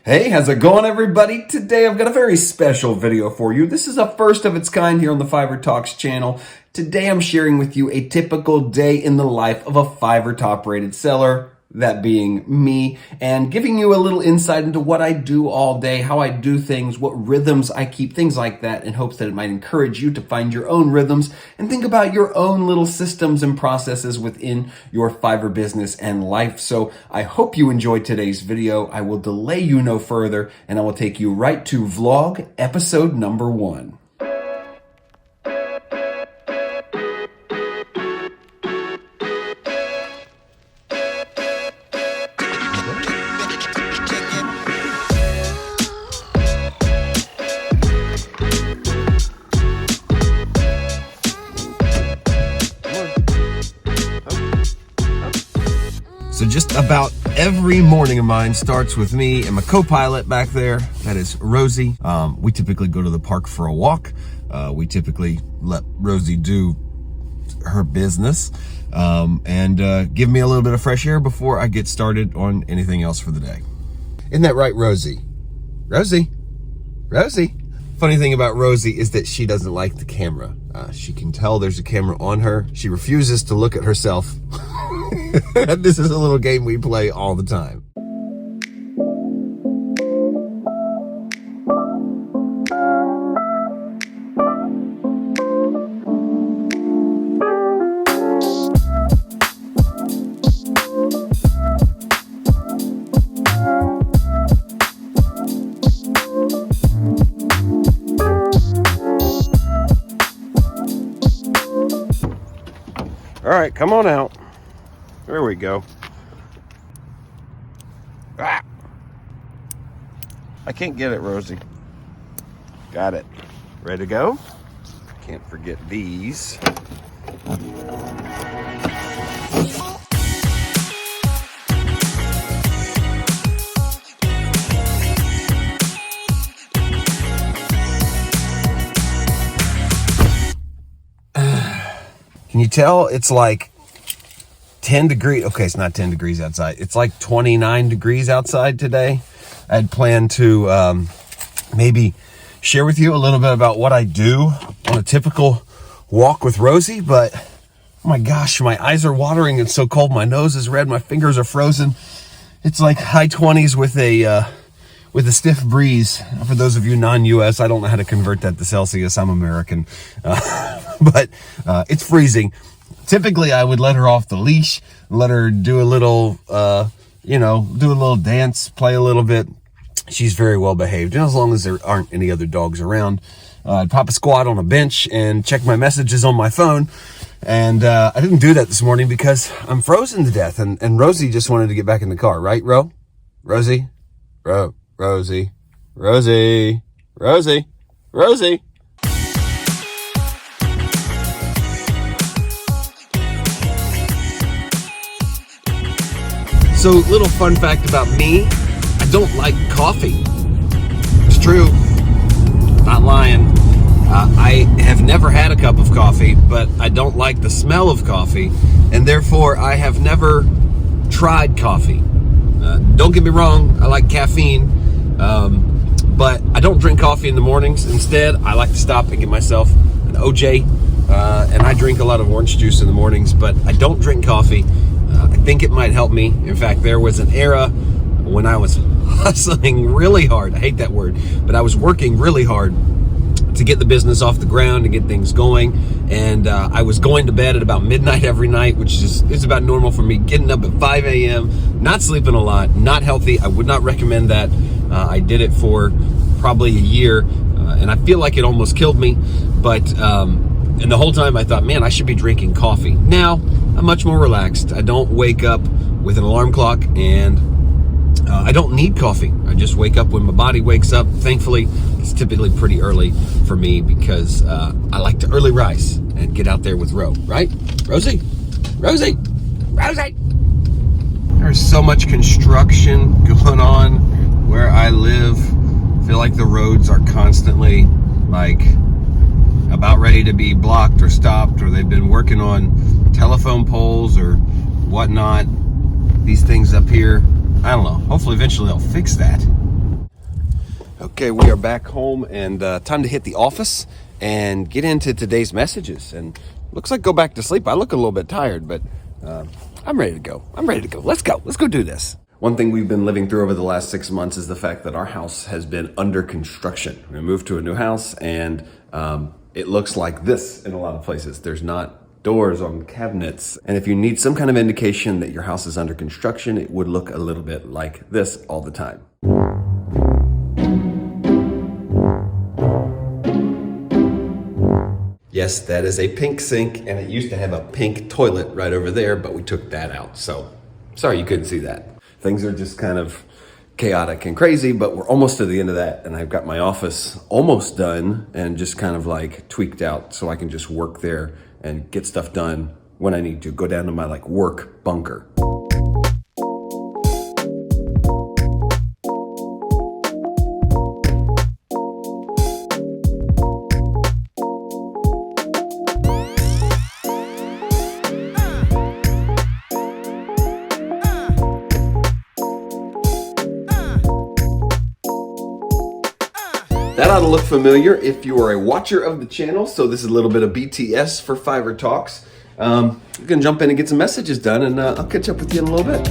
Hey, how's it going, everybody? Today I've got a very special video for you. This is a first of its kind here on the Fiverr Talks channel. Today I'm sharing with you a typical day in the life of a Fiverr top-rated seller, that being me, and giving you a little insight into what I do all day, how I do things, what rhythms I keep, things like that, in hopes that it might encourage you to find your own rhythms and think about your own little systems and processes within your Fiverr business and life. So I hope you enjoyed today's video. I will delay you no further, and I will take you right to vlog episode number 1. So just about every morning of mine starts with me and my co-pilot back there. That is Rosie. We typically go to the park for a walk. We typically let Rosie do her business and give me a little bit of fresh air before I get started on anything else for the day. Isn't that right, Rosie? Rosie? Rosie? Funny thing about Rosie is that she doesn't like the camera. She can tell there's a camera on her. She refuses to look at herself. This is a little game we play all the time. All right, come on out. There we go. Ah! I can't get it, Rosie. Got it. Ready to go? Can't forget these. Can you tell it's like 10 degrees? Okay, it's not 10 degrees outside. It's like 29 degrees outside today. I had planned to maybe share with you a little bit about what I do on a typical walk with Rosie, but oh my gosh, my eyes are watering. It's so cold. My nose is red. My fingers are frozen. It's like high 20s with a stiff breeze. For those of you non-US, I don't know how to convert that to Celsius. I'm American. But it's freezing. Typically, I would let her off the leash, let her do a little, do a little dance, play a little bit. She's very well behaved. And as long as there aren't any other dogs around, I'd pop a squat on a bench and check my messages on my phone. And I didn't do that this morning because I'm frozen to death. And Rosie just wanted to get back in the car, right, Rosie? Rosie. So, little fun fact about me, I don't like coffee. It's true, not lying. I have never had a cup of coffee, but I don't like the smell of coffee, and therefore I have never tried coffee. Don't get me wrong, I like caffeine, but I don't drink coffee in the mornings. Instead, I like to stop and get myself an OJ, and I drink a lot of orange juice in the mornings, but I don't drink coffee. I think it might help me. In fact, there was an era when I was hustling really hard. I hate that word, but I was working really hard to get the business off the ground, to get things going. And I was going to bed at about midnight every night, which is about normal for me. Getting up at 5 a.m., not sleeping a lot, not healthy. I would not recommend that. I did it for probably a year, and I feel like it almost killed me. But and the whole time I thought, man, I should be drinking coffee. Now, I'm much more relaxed. I don't wake up with an alarm clock, and I don't need coffee. I just wake up when my body wakes up. Thankfully, it's typically pretty early for me because I like to early rise and get out there with Ro, right? Rosie? There's so much construction going on where I live. I feel like the roads are constantly like about ready to be blocked or stopped, or they've been working on telephone poles or whatnot. These things up here, I don't know. Hopefully eventually they'll fix that. Okay, we are back home and time to hit the office and get into today's messages. And looks like go back to sleep. I look a little bit tired, but I'm ready to go. Let's go. Let's go do this. One thing we've been living through over the last 6 months is the fact that our house has been under construction. We moved to a new house and it looks like this in a lot of places. There's not doors on cabinets. And if you need some kind of indication that your house is under construction, it would look a little bit like this all the time. Yes, that is a pink sink, and it used to have a pink toilet right over there, but we took that out. So, sorry you couldn't see that. Things are just kind of chaotic and crazy, but we're almost to the end of that, and I've got my office almost done and just kind of like tweaked out so I can just work there and get stuff done when I need to. Go down to my like work bunker. That ought to look familiar if you are a watcher of the channel. So this is a little bit of BTS for Fiverr Talks. I'm gonna jump in and get some messages done, and I'll catch up with you in a little bit.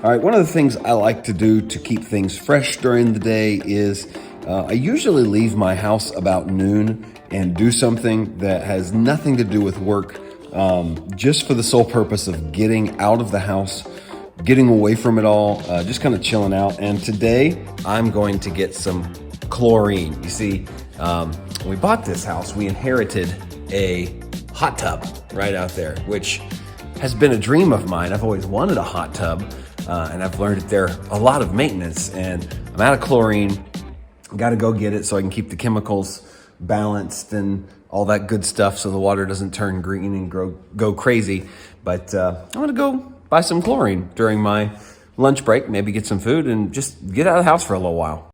All right, one of the things I like to do to keep things fresh during the day is I usually leave my house about noon and do something that has nothing to do with work, just for the sole purpose of getting out of the house, getting away from it all, just kind of chilling out. And today I'm going to get some chlorine. You see, when we bought this house, we inherited a hot tub right out there, which has been a dream of mine. I've always wanted a hot tub, and I've learned that they're a lot of maintenance, and I'm out of chlorine. Got to go get it so I can keep the chemicals balanced and all that good stuff so the water doesn't turn green and go crazy. But I'm gonna go buy some chlorine during my lunch break, maybe get some food and just get out of the house for a little while.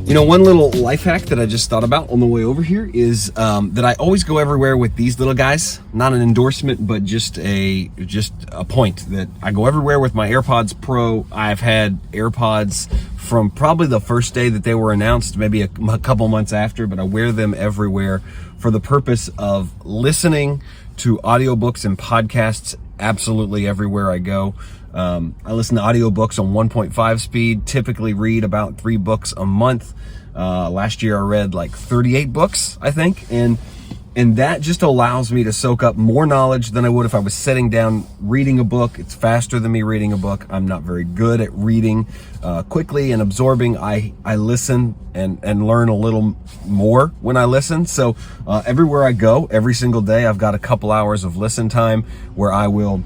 You know, one little life hack that I just thought about on the way over here is that I always go everywhere with these little guys. Not an endorsement, but just a point that I go everywhere with my AirPods Pro. I've had AirPods from probably the first day that they were announced, maybe a couple months after, but I wear them everywhere for the purpose of listening to audiobooks and podcasts absolutely everywhere I go. I listen to audiobooks on 1.5 speed, typically read about 3 books a month. Last year I read like 38 books, I think. And that just allows me to soak up more knowledge than I would if I was sitting down reading a book. It's faster than me reading a book. I'm not very good at reading quickly and absorbing. I listen and learn a little more when I listen. So everywhere I go, every single day, I've got a couple hours of listen time where I will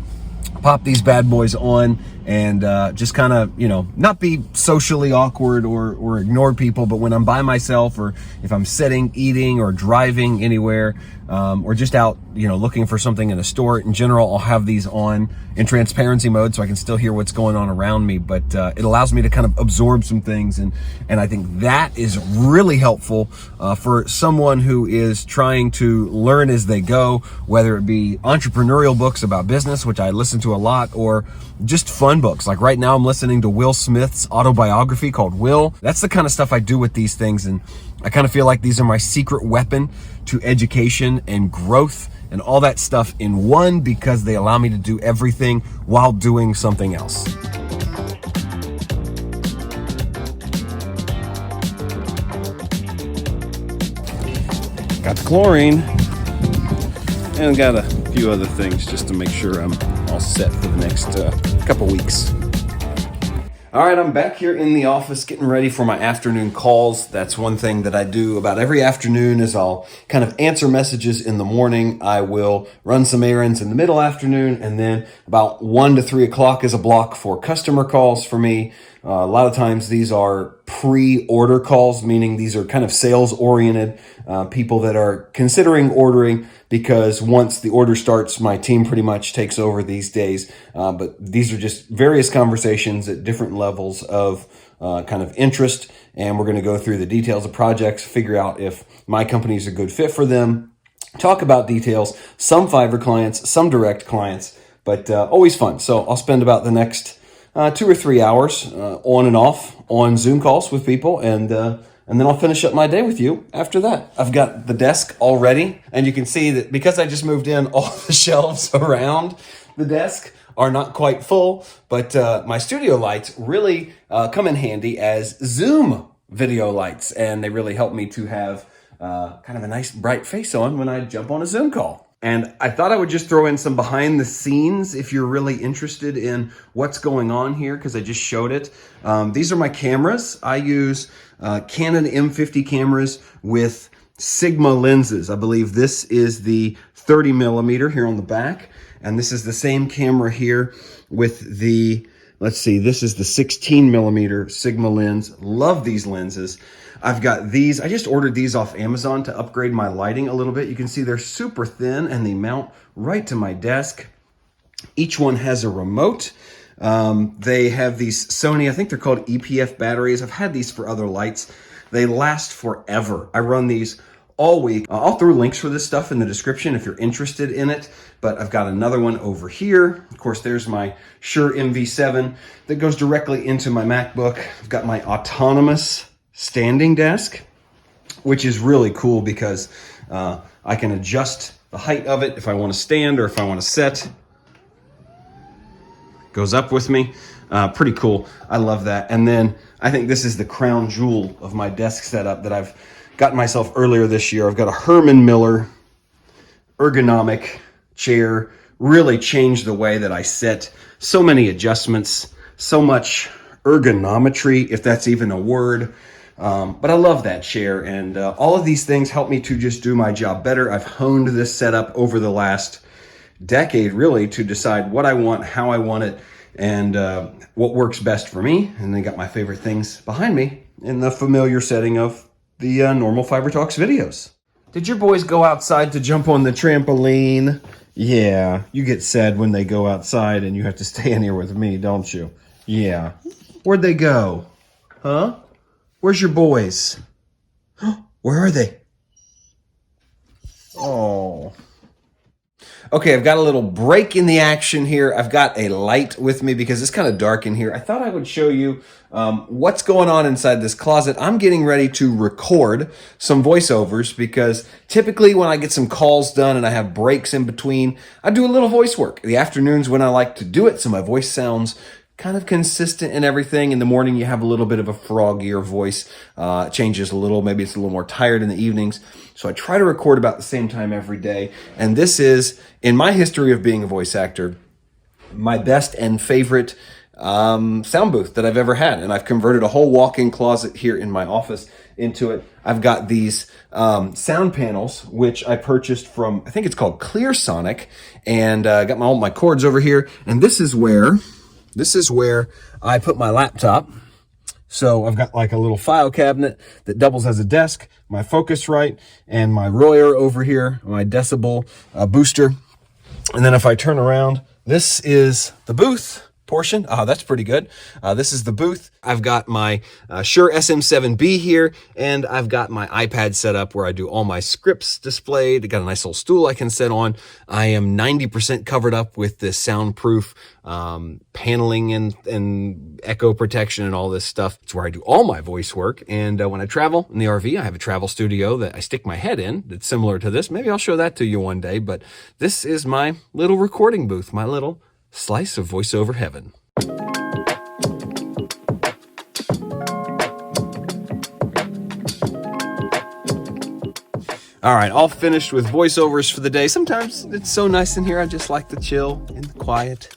pop these bad boys on and just kind of, you know, not be socially awkward or ignore people, but when I'm by myself or if I'm sitting, eating, or driving anywhere, or just out, you know, looking for something in a store, in general, I'll have these on in transparency mode so I can still hear what's going on around me, but it allows me to kind of absorb some things, and I think that is really helpful for someone who is trying to learn as they go, whether it be entrepreneurial books about business, which I listen to a lot, or just fun books. Like right now I'm listening to Will Smith's autobiography called Will. That's the kind of stuff I do with these things, and I kind of feel like these are my secret weapon to education and growth and all that stuff in one, because they allow me to do everything while doing something else. Got the chlorine and got a few other things just to make sure I'm all set for the next couple weeks. All right, I'm back here in the office getting ready for my afternoon calls. That's one thing that I do about every afternoon is I'll kind of answer messages in the morning. I will run some errands in the middle afternoon, and then about 1 to 3 o'clock is a block for customer calls for me. A lot of times these are pre-order calls, meaning these are kind of sales-oriented people that are considering ordering because once the order starts, my team pretty much takes over these days. But these are just various conversations at different levels of kind of interest. And we're going to go through the details of projects, figure out if my company is a good fit for them, talk about details, some Fiverr clients, some direct clients, but always fun. So I'll spend about the next 2 or 3 hours on and off on Zoom calls with people, and then I'll finish up my day with you after that. I've got the desk all ready, and you can see that because I just moved in, all the shelves around the desk are not quite full, but my studio lights really come in handy as Zoom video lights, and they really help me to have kind of a nice bright face on when I jump on a Zoom call. And I thought I would just throw in some behind the scenes if you're really interested in what's going on here, because I just showed it. These are my cameras. I use Canon M50 cameras with Sigma lenses. I believe this is the 30 millimeter here on the back. And this is the same camera here with the, let's see, this is the 16 millimeter Sigma lens. Love these lenses. I've got these. I just ordered these off Amazon to upgrade my lighting a little bit. You can see they're super thin and they mount right to my desk. Each one has a remote. They have these Sony, I think they're called EPF batteries. I've had these for other lights. They last forever. I run these all week. I'll throw links for this stuff in the description if you're interested in it, but I've got another one over here. Of course, there's my Shure MV7 that goes directly into my MacBook. I've got my autonomous standing desk, which is really cool because I can adjust the height of it if I want to stand or if I want to sit. Goes up with me. Pretty cool. I love that. And then I think this is the crown jewel of my desk setup that I've gotten myself earlier this year. I've got a Herman Miller ergonomic chair. Really changed the way that I sit. So many adjustments, so much ergonometry, if that's even a word. But I love that chair, and all of these things help me to just do my job better. I've honed this setup over the last decade, really, to decide what I want, how I want it, and what works best for me. And then got my favorite things behind me in the familiar setting of the normal Fiverr Talks videos. Did your boys go outside to jump on the trampoline? Yeah, you get sad when they go outside and you have to stay in here with me, don't you? Yeah. Where'd they go? Huh? Where's your boys? Where are they? Oh. Okay, I've got a little break in the action here. I've got a light with me because it's kind of dark in here. I thought I would show you what's going on inside this closet. I'm getting ready to record some voiceovers because typically when I get some calls done and I have breaks in between, I do a little voice work. The afternoons when I like to do it, so my voice sounds kind of consistent in everything. In the morning, you have a little bit of a froggier voice. It changes a little. Maybe it's a little more tired in the evenings. So I try to record about the same time every day. And this is, in my history of being a voice actor, my best and favorite sound booth that I've ever had. And I've converted a whole walk-in closet here in my office into it. I've got these sound panels, which I purchased from, I think it's called Clear Sonic. And I got all my cords over here. And this is where I put my laptop. So I've got like a little file cabinet that doubles as a desk, my Focusrite, and my Royer over here, my decibel booster. And then if I turn around, this is the booth portion. That's pretty good. This is the booth. I've got my Shure SM7B here, and I've got my iPad set up where I do all my scripts displayed. I got a nice little stool I can sit on. I am 90% covered up with this soundproof paneling and echo protection and all this stuff. It's where I do all my voice work. And when I travel in the RV, I have a travel studio that I stick my head in that's similar to this. Maybe I'll show that to you one day, but this is my little recording booth, my little slice of voiceover heaven. All right, all finished with voiceovers for the day. Sometimes it's so nice in here. I just like to chill in the quiet,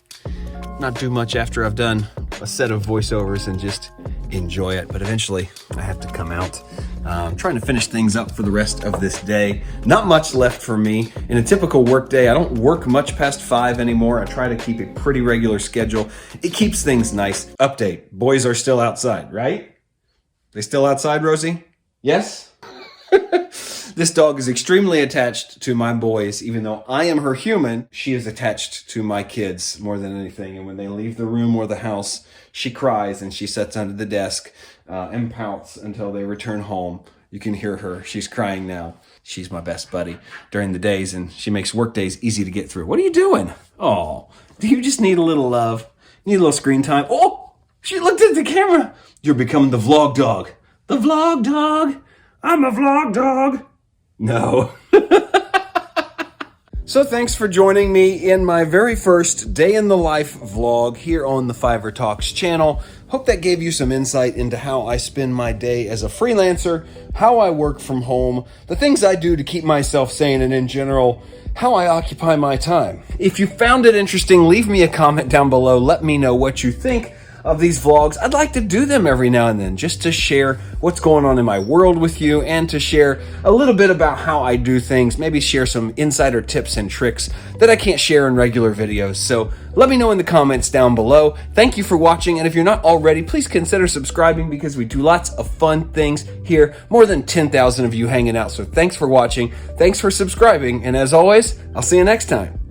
not do much after I've done a set of voiceovers and just enjoy it. But eventually I have to come out. I'm trying to finish things up for the rest of this day. Not much left for me. In a typical work day, I don't work much past 5 anymore. I try to keep a pretty regular schedule. It keeps things nice. Update, boys are still outside, right? They still outside, Rosie? Yes? This dog is extremely attached to my boys. Even though I am her human, she is attached to my kids more than anything. And when they leave the room or the house, she cries and she sits under the desk and pouts until they return home. You can hear her. She's crying now. She's my best buddy during the days, and she makes work days easy to get through. What are you doing? Oh, do you just need a little love? Need a little screen time? Oh, she looked at the camera. You're becoming the vlog dog. The vlog dog. I'm a vlog dog. No. So thanks for joining me in my very first day in the life vlog here on the Fiverr Talks channel. Hope that gave you some insight into how I spend my day as a freelancer, how I work from home, the things I do to keep myself sane, and in general, how I occupy my time. If you found it interesting, leave me a comment down below. Let me know what you think of these vlogs. I'd like to do them every now and then just to share what's going on in my world with you and to share a little bit about how I do things, maybe share some insider tips and tricks that I can't share in regular videos. So let me know in the comments down below. Thank you for watching, and if you're not already, please consider subscribing because we do lots of fun things here. More than 10,000 of you hanging out. So thanks for watching. Thanks for subscribing. And as always, I'll see you next time.